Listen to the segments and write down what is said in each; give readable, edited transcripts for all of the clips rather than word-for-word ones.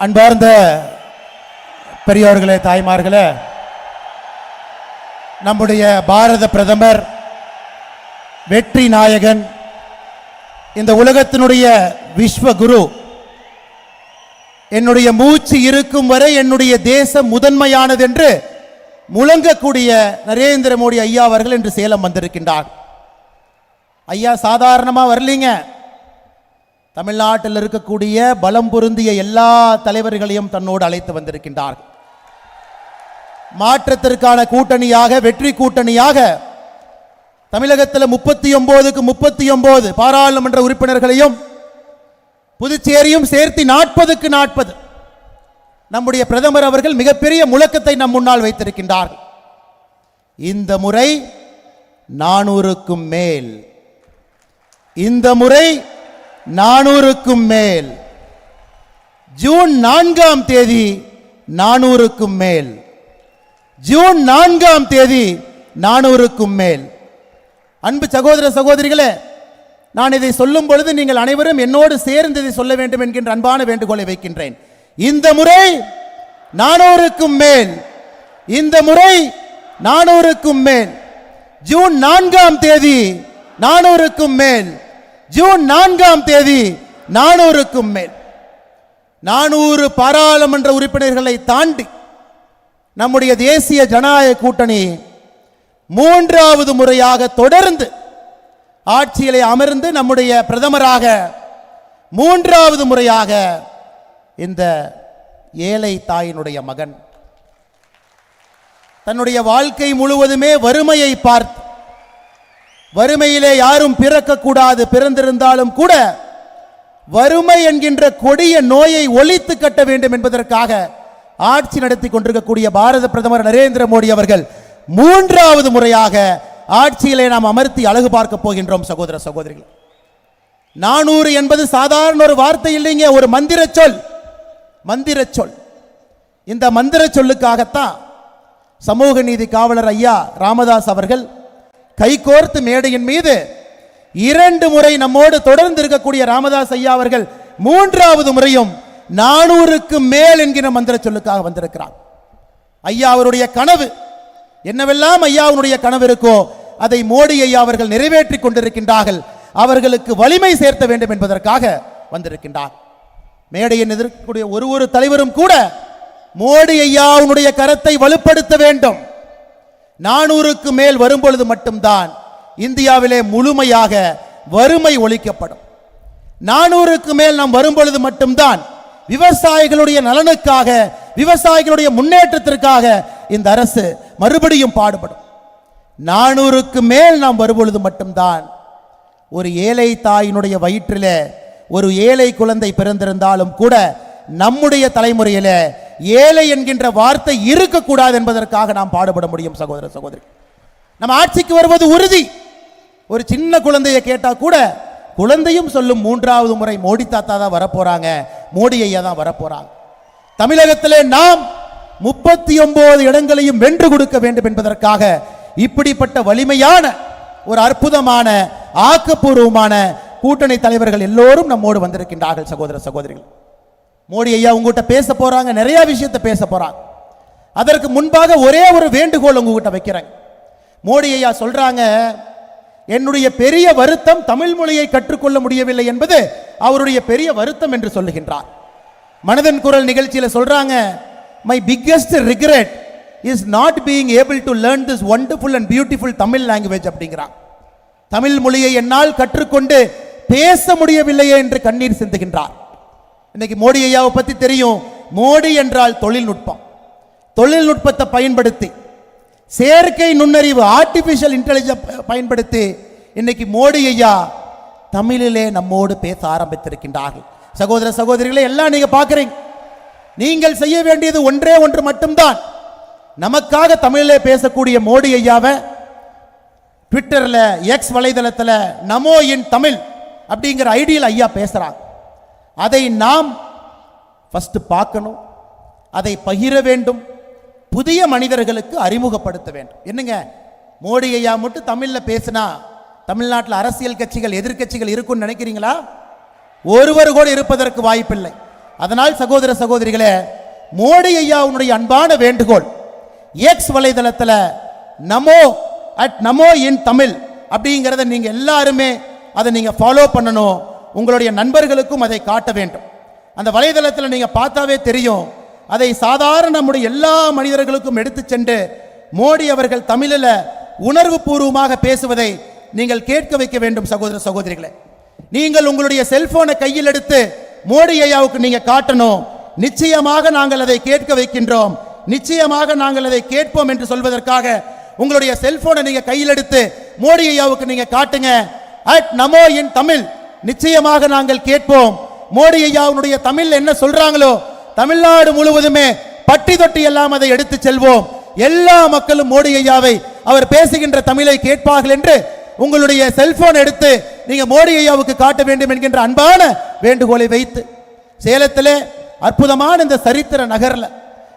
அன்பார்ந்த பெரியோர்களே, தாய்மார்களே, நம்முடைய பாரத பிரதமர் வெற்றி நாயகன், இந்த உலகத்தினுடைய விஸ்வகுரு, என்னுடைய மூச்சு இருக்கும் வரை என்னுடைய தேசம் முதன்மையானது என்று முழங்கக்கூடிய நரேந்திர மோடி ஐயா அவர்கள் இன்று சேலம் வந்திருக்கின்றார். ஐயா சாதாரணமாக வரலீங்க. தமிழ்நாட்டில் இருக்கக்கூடிய பலம் பொருந்திய எல்லா தலைவர்களையும் தன்னோடு அழைத்து வந்திருக்கின்றார். மாற்றத்திற்கான கூட்டணியாக, வெற்றி கூட்டணியாக தமிழகத்தில் 39க்கு 39 பாராளுமன்ற உறுப்பினர்களையும் புதுச்சேரியும் சேர்த்து 40க்கு 40 நம்முடைய பிரதமர் அவர்கள் மிகப்பெரிய முழக்கத்தை நம் முன்னால் வைத்திருக்கின்றார்கள். இந்த முறை 400க்கும் மேல், இந்த முறை 400க்கும் மேல், ஜூன் 4ஆம் தேதி 400க்கும் மேல், ஜூன் 4ஆம் தேதி 400க்கும் மேல். அன்பு சகோதர சகோதரிகளே, நான் இதை சொல்லும் பொழுது நீங்கள் அனைவரும் என்னோடு சேர்ந்து இதை சொல்ல வேண்டும் என்கின்ற அன்பான வேண்டுகோளை வைக்கின்றேன். இந்த முறை 400க்கும் மேல், இந்த முறை 400க்கும் மேல், ஜூன் 4ஆம் தேதி 400க்கும் மேல், ஜூன் 4ஆம் தேதி 400க்கும் மேல். 400 பாராளுமன்ற உறுப்பினர்களை தாண்டி நம்முடைய தேசிய ஜனநாயக கூட்டணி 3வது முறையாக தொடர்ந்து ஆட்சியிலே அமர்ந்து நம்முடைய பிரதமராக 3வது முறையாக இந்த ஏழை தாயினுடைய மகன் தன்னுடைய வாழ்க்கை முழுவதுமே வறுமையை பார்த்து, வறுமையிலே யாரும் பிறக்கக்கூடாது, பிறந்திருந்தாலும் கூட வறுமை என்கின்ற கொடிய நோயை ஒழித்து கட்ட வேண்டும் என்பதற்காக ஆட்சி நடத்தி கொண்டிருக்கக்கூடிய பாரத பிரதமர் நரேந்திர மோடி அவர்கள் 3வது முறையாக ஆட்சியிலே நாம் அமர்த்தி அழகு பார்க்க போகின்றோம். சகோதர சகோதரிகள், 400 என்பது சாதாரண ஒரு வார்த்தை இல்லைங்க, ஒரு மந்திர சொல். மந்திர சொல். இந்த மந்திர சொல்லுக்காகத்தான் சமூக நீதி காவலர் ஐயா ராமதாஸ் அவர்கள் கைகோர்த்து மேடையின் மீது 2 முறை நம்மோடு தொடர்ந்து இருக்கக்கூடிய ராமதாஸ் ஐயா அவர்கள் 3வது முறையும் 400க்கு மேல் என்கிற மந்திர சொல்லுக்காக வந்திருக்கிறார். ஐயா அவருடைய கனவு என்னவெல்லாம் ஐயாவுடைய கனவு இருக்கோ அதை மோடி ஐயா அவர்கள் நிறைவேற்றி கொண்டிருக்கின்றார்கள். அவர்களுக்கு வலிமை சேர்த்த வேண்டும் என்பதற்காக வந்திருக்கின்றார். மேடையில் எதிர்க்கக்கூடிய ஒரு தலைவரும் கூட மோடி ஐயாவுடைய கரத்தை வலுப்படுத்த வேண்டும். 400க்கு மேல் வரும்பொழுது மட்டும்தான் இந்தியாவிலே முழுமையாக வறுமை ஒழிக்கப்படும். 400க்கு மேல் நாம் வரும்பொழுது மட்டும்தான் விவசாயிகளுடைய நலனுக்காக, விவசாயிகளுடைய முன்னேற்றத்திற்காக இந்த அரசு மறுபடியும் பாடுபடும். 400க்கு மேல் நாம் வரும்பொழுது மட்டும்தான் ஒரு ஏழை தாயினுடைய வயிற்றிலே ஒரு ஏழை குழந்தை பிறந்திருந்தாலும் கூட நம்முடைய தலைமுறையில் ஏழை என்கின்ற வார்த்தை இருக்கக்கூடாது என்பதற்காக நாம் பாடுபட முடியும். சகோதர சகோதரி, நம்ம ஆட்சிக்கு வருவது உறுதி. ஒரு சின்ன குழந்தையை கேட்டா கூட குழந்தையும் சொல்லும் 3வது முறை மோடி தாத்தா தான் வரப்போறாங்க, மோடி ஐயா தான் வரப்போறாங்க. தமிழகத்திலே நாம் 39 இடங்களையும் வென்று கொடுக்க வேண்டும் என்பதற்காக இப்படிப்பட்ட வலிமையான ஒரு அற்புதமான ஆக்கப்பூர்வமான கூட்டணி தலைவர்கள் எல்லோரும் நம்மோடு வந்திருக்கின்றார்கள். சகோதர சகோதரிகள், மோடி ஐயா உங்ககிட்ட பேச போறாங்க, நிறைய விஷயத்தை பேச போறாங்க. அதற்கு முன்பாக ஒரே ஒரு வேண்டுகோள் உங்ககிட்ட வைக்கிறேன். மோடி ஐயா சொல்றாங்க, என்னுடைய பெரிய வருத்தம் தமிழ் மொழியை கற்றுக்கொள்ள முடியவில்லை என்பது அவருடைய பெரிய வருத்தம் என்று சொல்லுகின்றார். மனதின் குரல் நிகழ்ச்சியில் சொல்றாங்க, my biggest regret is not being able to learn this wonderful and beautiful Tamil language அப்படிங்கிறார். தமிழ் மொழியை என்னால் கற்றுக்கொண்டு பேச முடியவில்லையே என்று கண்ணீர் சிந்துகின்றார். இன்னைக்கு மோடி ஐயாவை பற்றி தெரியும். மோடி என்றால் தொழில்நுட்பம். தொழில்நுட்பத்தை பயன்படுத்தி, செயற்கை நுண்ணறிவு, ஆர்டிபிஷியல் இன்டெலிஜென்ஸ் பயன்படுத்தி இன்னைக்கு மோடி ஐயா தமிழிலே நம்மோடு பேச ஆரம்பித்திருக்கின்றார்கள். சகோதர சகோதரிகளை எல்லாம் நீங்க பார்க்குறீங்க. நீங்கள் செய்ய வேண்டியது ஒன்றே ஒன்று மட்டும்தான். நமக்காக தமிழிலே பேசக்கூடிய மோடி ஐயாவை ட்விட்டரில், எக்ஸ் வலைதளத்தில் நமோ இன் தமிழ் அப்படிங்கிற ஐடியில் ஐயா பேசுகிறாங்க. அதை நாம் ஃபஸ்ட்டு பார்க்கணும், அதை பகிர வேண்டும், புதிய மனிதர்களுக்கு அறிமுகப்படுத்த வேண்டும். என்னங்க, மோடி ஐயா மட்டும் தமிழில் பேசினா தமிழ்நாட்டில் அரசியல் கட்சிகள், எதிர்கட்சிகள் இருக்குன்னு நினைக்கிறீங்களா? ஒருவர் கூட இருப்பதற்கு வாய்ப்பில்லை. அதனால் சகோதர சகோதரிகளே, மோடி ஐயாவுடைய அன்பான வேண்டுகோள், எக்ஸ் வலைதளத்தில் நமோ இன் தமிழ் அப்படிங்கிறத நீங்க எல்லாருமே அதை நீங்க ஃபாலோ பண்ணணும். உங்களுடைய நண்பர்களுக்கும் அதை காட்ட வேண்டும். அந்த வலைதளத்தில் நீங்க பார்த்தாவே தெரியும். அதை சாதாரண நம்முடைய எல்லா மனிதர்களுக்கும் எடுத்து சென்று மோடி அவர்கள் தமிழில் உணர்வு பூர்வமாக பேசுவதை நீங்கள் கேட்க வைக்க வேண்டும். சகோதர சகோதரிகளே, நீங்கள் உங்களுடைய செல்போனை கையில் எடுத்து மோடி ஐயாவுக்கு நீங்க காட்டணும். நிச்சயமாக நாங்கள் அதை கேட்க வைக்கின்றோம், நிச்சயமாக நாங்கள் அதை கேட்போம் என்று சொல்வதற்காக உங்களுடைய செல்போனை நீங்க கையில் எடுத்து மோடி ஐயாவுக்கு நீங்க காட்டுங்க. நமோ இன் தமிழ், நிச்சயமாக நாங்கள் கேட்போம். மோடி ஐயாவுடைய தமிழ் என்ன சொல்றாங்களோ தமிழ்நாடு முழுவதுமே பட்டி தொட்டி எல்லாம் அதை எடுத்து செல்வோம். எல்லா மக்களும் மோடி ஐயாவை அவர் பேசுகின்ற தமிழை கேட்பார்கள் என்று உங்களுடைய செல்போன் எடுத்து நீங்க மோடி ஐயாவுக்கு காட்ட வேண்டும் என்கின்ற அன்பான வேண்டுகோளை வைத்து, சேலத்திலே அற்புதமான இந்த சரித்திர நகர்ல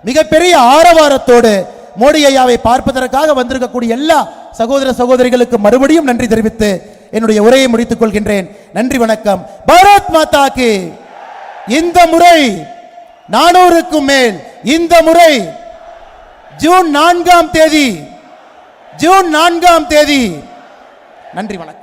மிகப்பெரிய ஆரவாரத்தோடு மோடி ஐயாவை பார்ப்பதற்காக வந்திருக்கக்கூடிய எல்லா சகோதர சகோதரிகளுக்கு மறுபடியும் நன்றி தெரிவித்து என்னுடைய உரையை முடித்துக் கொள்கின்றேன். நன்றி, வணக்கம். பாரத் மாதா கி. இந்த முறை 400க்கும் மேல், இந்த முறை ஜூன் 4ஆம் தேதி, நன்றி, வணக்கம்.